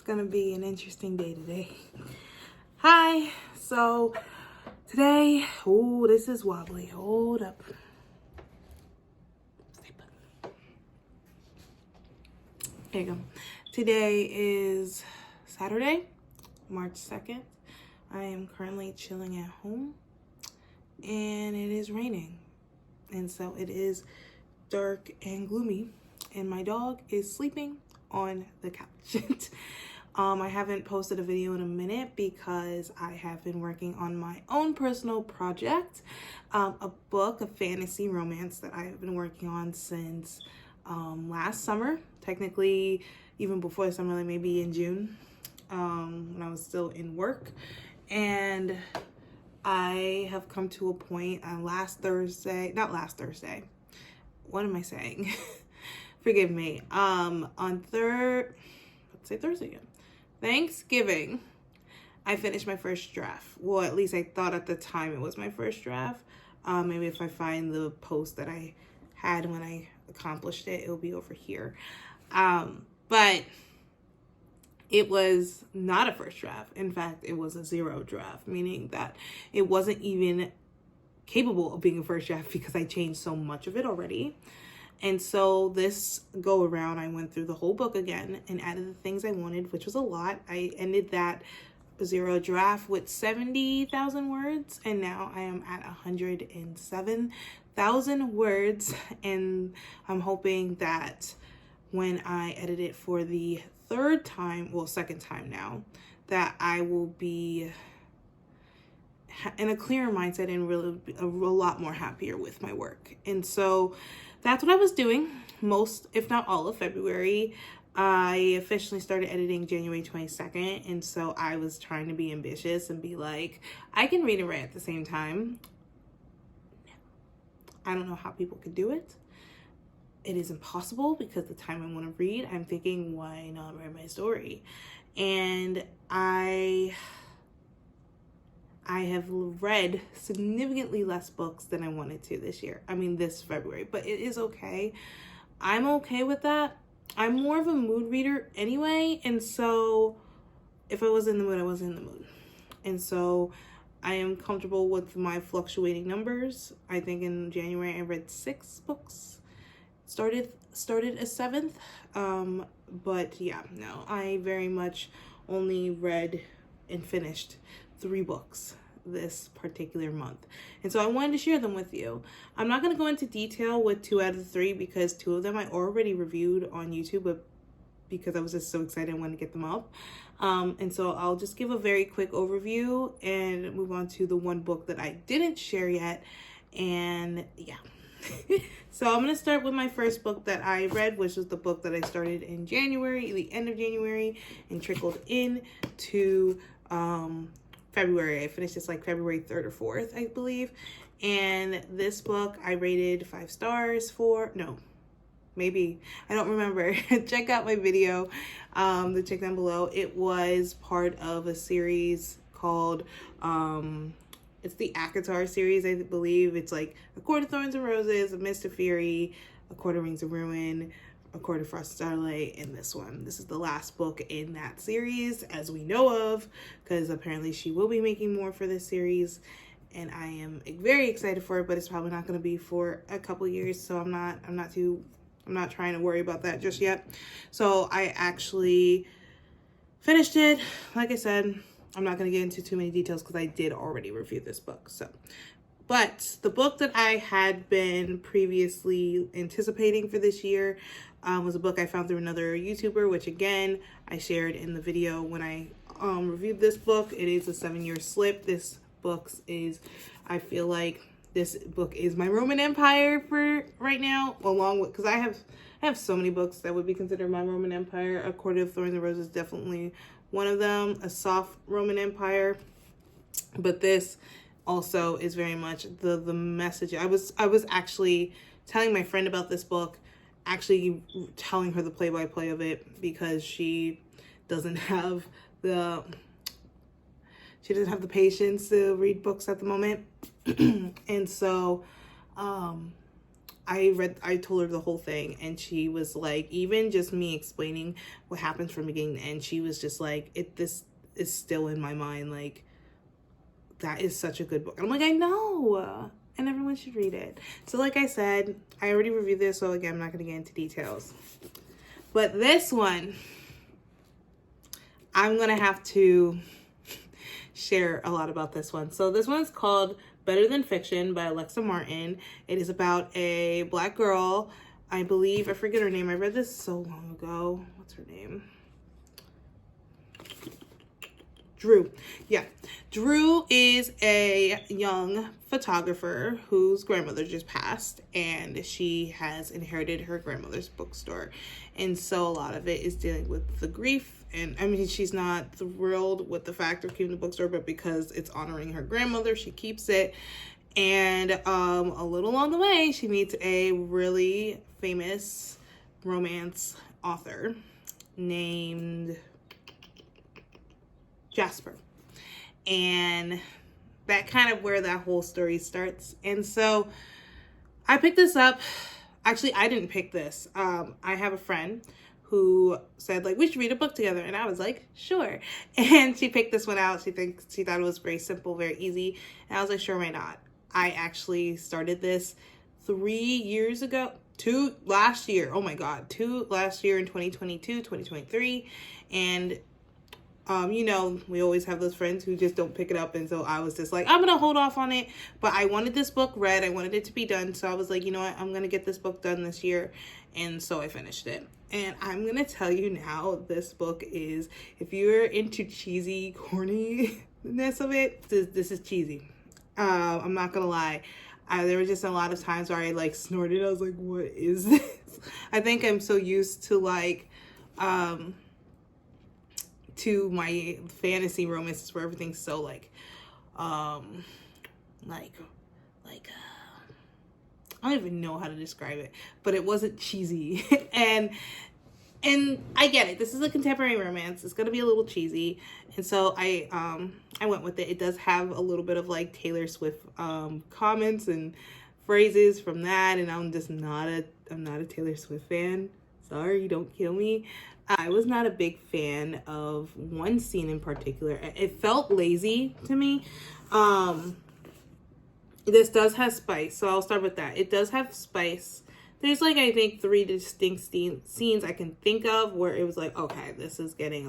gonna be an interesting day today. Hi, so today, oh, this is wobbly. Hold up. There you go. Today is Saturday, March 2nd. I am currently chilling at home and it is raining. And so it is dark and gloomy and my dog is sleeping on the couch. I haven't posted a video in a minute because I have been working on my own personal project, a book, a fantasy romance that I have been working on since last summer, technically even before the summer, like maybe in June, when I was still in work. And I have come to a point what am I saying? Forgive me. Thursday again. Thanksgiving, I finished my first draft. Well, at least I thought at the time it was my first draft. Maybe if I find the post that I had when I accomplished it, it'll be over here. But it was not a first draft. In fact, it was a 0 draft, meaning that it wasn't even capable of being a first draft because I changed so much of it already. And so this go around, I went through the whole book again and added the things I wanted, which was a lot. I ended that 0 draft with 70,000 words, and now I am at 107,000 words. And I'm hoping that when I edit it for the second time now, that I will be in a clearer mindset and really a lot more happier with my work. And so that's what I was doing most, if not all of February. I officially started editing January 22nd. And so I was trying to be ambitious and be like, I can read and write at the same time. I don't know how people could do it. It is impossible because the time I want to read, I'm thinking, why not write my story? And I have read significantly less books than I wanted to this February, but it is okay. I'm okay with that. I'm more of a mood reader anyway, and so if I was in the mood, I was in the mood. And so I am comfortable with my fluctuating numbers. I think in January I read 6 books, started a 7th, but yeah, no, I very much only read and finished 3 books this particular month. And so I wanted to share them with you. I'm not going to go into detail with 2 out of the 3 because 2 of them I already reviewed on YouTube, but because I was just so excited I wanted to get them up. And so I'll just give a very quick overview and move on to the one book that I didn't share yet. And yeah. So I'm going to start with my first book that I read, which was the book that I started in January, the end of January, and trickled into February. I finished this like February 3rd or 4th, I believe. And this book I rated 5 stars for. No, maybe. I don't remember. Check out my video, the check down below. It was part of a series called, it's the ACOTAR series, I believe. It's like A Court of Thorns and Roses, A Mist of Fury, A Court of Rings of Ruin, A Court of Frost and Starlight, and this one. This is the last book in that series, as we know of, because apparently she will be making more for this series, and I am very excited for it, but it's probably not going to be for a couple years, so I'm not trying to worry about that just yet. So I actually finished it. Like I said, I'm not going to get into too many details because I did already review this book. But the book that I had been previously anticipating for this year was a book I found through another YouTuber, which again, I shared in the video when I reviewed this book. It is a 7-year slip. This book is, I feel like this book is my Roman Empire for right now, along with, because I have so many books that would be considered my Roman Empire. A Court of Thorns and Roses is definitely one of them, a soft Roman Empire. But this also is very much the message. I was actually telling my friend about this book, actually telling her the play-by-play of it, because she doesn't have the patience to read books at the moment. And so I told her the whole thing, and she was like, even just me explaining what happens from beginning to end, she was just like, this is still in my mind, like, that is such a good book. And I'm like, I know, and everyone should read it. So like I said, I already reviewed this, so again, I'm not going to get into details. But this one, I'm going to have to share a lot about this one. So this one's called Better Than Fiction by Alexa Martin. It is about a Black girl. I believe, I forget her name. I read this so long ago. What's her name? Drew. Yeah. Drew is a young photographer whose grandmother just passed, and she has inherited her grandmother's bookstore. And so a lot of it is dealing with the grief. And I mean, she's not thrilled with the fact of keeping the bookstore, but because it's honoring her grandmother, she keeps it. And a little along the way, she meets a really famous romance author named Jasper. And that kind of where that whole story starts. And so I picked this up. Actually, I didn't pick this. I have a friend who said, like, we should read a book together. And I was like, sure. And she picked this one out. She thought it was very simple, very easy. And I was like, sure, why not? I actually started this 3 years ago. 2 last year. Oh my God. 2 last year in 2022, 2023. And you know, we always have those friends who just don't pick it up. And so I was just like, I'm going to hold off on it. But I wanted this book read. I wanted it to be done. So I was like, you know what? I'm going to get this book done this year. And so I finished it. And I'm going to tell you now, this book is, if you're into cheesy, corniness of it, this is cheesy. I'm not going to lie. There were just a lot of times where I like snorted. I was like, what is this? I think I'm so used to like, to my fantasy romances where everything's so like I don't even know how to describe it, but it wasn't cheesy. and I get it. This is a contemporary romance. It's gonna be a little cheesy, and so I went with it. It does have a little bit of like Taylor Swift comments and phrases from that, and I'm not a Taylor Swift fan. Sorry, don't kill me. I was not a big fan of one scene in particular. It felt lazy to me. This does have spice, so I'll start with that. It does have spice. There's like, I think 3 distinct scenes I can think of where it was like, okay, it's getting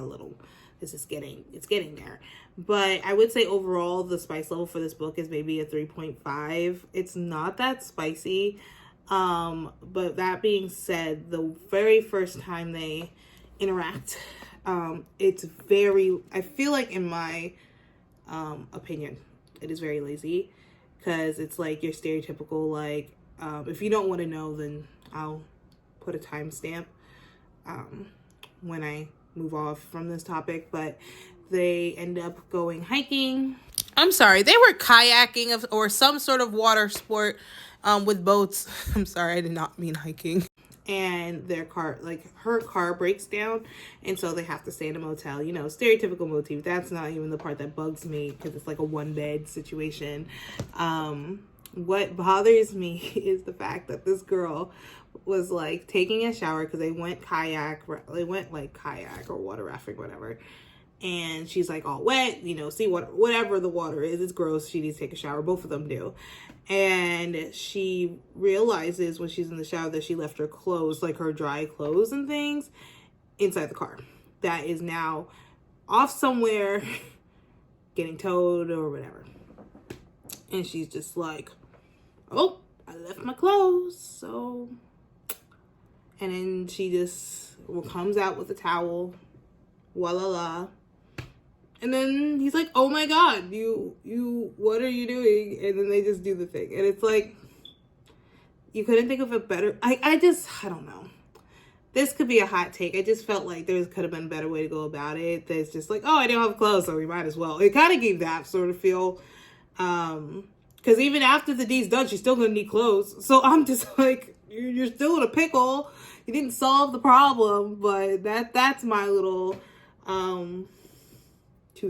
there. But I would say overall, the spice level for this book is maybe a 3.5. It's not that spicy. But that being said, the very first time they interact, it's very, I feel like in my opinion, it is very lazy, because it's like your stereotypical, like, if you don't want to know, then I'll put a timestamp when I move off from this topic. But they end up going hiking. I'm sorry, they were kayaking or some sort of water sport with boats. I'm sorry, I did not mean hiking. And their car, like her car breaks down, and so they have to stay in a motel. You know, stereotypical motif. That's not even the part that bugs me, because it's like a 1-bed situation. What bothers me is the fact that this girl was like taking a shower, because they went kayak or water rafting, whatever. And she's like all wet, you know, see whatever the water is, it's gross. She needs to take a shower. Both of them do. And she realizes when she's in the shower that she left her clothes, like her dry clothes and things, inside the car. That is now off somewhere, getting towed or whatever. And she's just like, oh, I left my clothes. So, and then she just comes out with a towel. Voila. And then he's like, oh my God, you, what are you doing? And then they just do the thing. And it's like, you couldn't think of a better, I don't know. This could be a hot take. I just felt like there could have been a better way to go about it. That's just like, oh, I don't have clothes, so we might as well. It kind of gave that sort of feel. Because even after the deed's done, she's still going to need clothes. So I'm just like, you're still in a pickle. You didn't solve the problem. But that's my little 2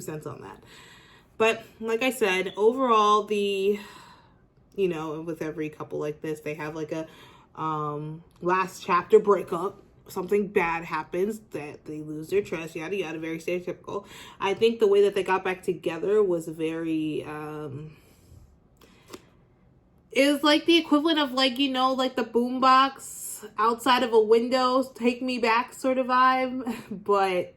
cents on that. But like I said, overall, with every couple like this, they have like a Last chapter breakup. Something bad happens, that they lose their trust, yada yada, very stereotypical. I think the way that they got back together was very it was like the equivalent of, like, you know, like the boombox outside of a window, take me back sort of vibe. But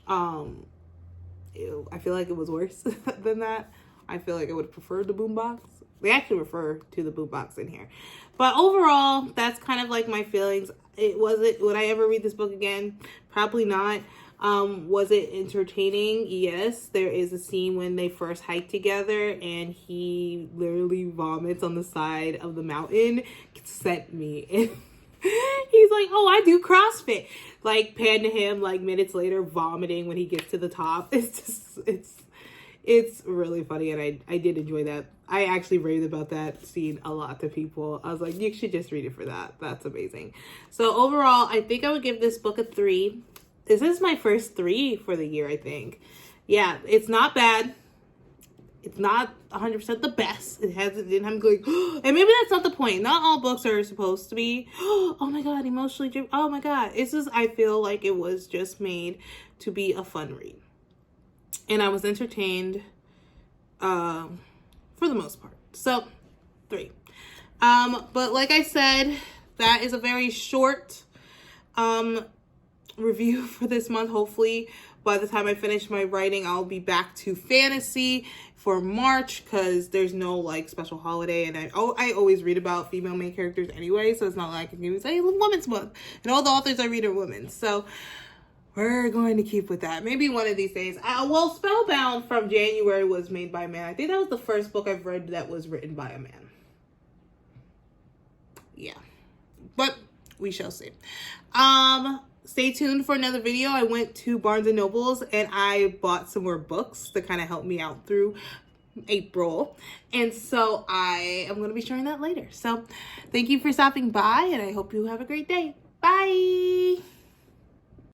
ew, I feel like it was worse than that. I feel like I would have preferred the boombox. They actually refer to the boombox in here. But overall, that's kind of like my feelings. Would I ever read this book again? Probably not. Was it entertaining? Yes. There is a scene when they first hike together and he literally vomits on the side of the mountain. It sent me. He's like, oh, I do CrossFit. Like, pan to him, like, minutes later, vomiting when he gets to the top. It's really funny, and I did enjoy that. I actually raved about that scene a lot to people. I was like, you should just read it for that. That's amazing. So overall, I think I would give this book a 3. This is my first 3 for the year, I think. Yeah, it's not bad. It's not 100% the best. It didn't have going, and maybe that's not the point. Not all books are supposed to be, oh my God, emotionally driven. Oh my God. It's just, I feel like it was just made to be a fun read. And I was entertained for the most part. So, 3. But like I said, that is a very short review for this month. Hopefully, by the time I finish my writing, I'll be back to fantasy for March, because there's no, like, special holiday. And I always read about female main characters anyway, so it's not like I can even say Women's Month. And all the authors I read are women. So we're going to keep with that. Maybe one of these days. Well, Spellbound from January was made by a man. I think that was the first book I've read that was written by a man. Yeah. But we shall see. Stay tuned for another video. I went to Barnes & Noble's and I bought some more books to kind of help me out through April. And so I am going to be sharing that later. So thank you for stopping by, and I hope you have a great day. Bye.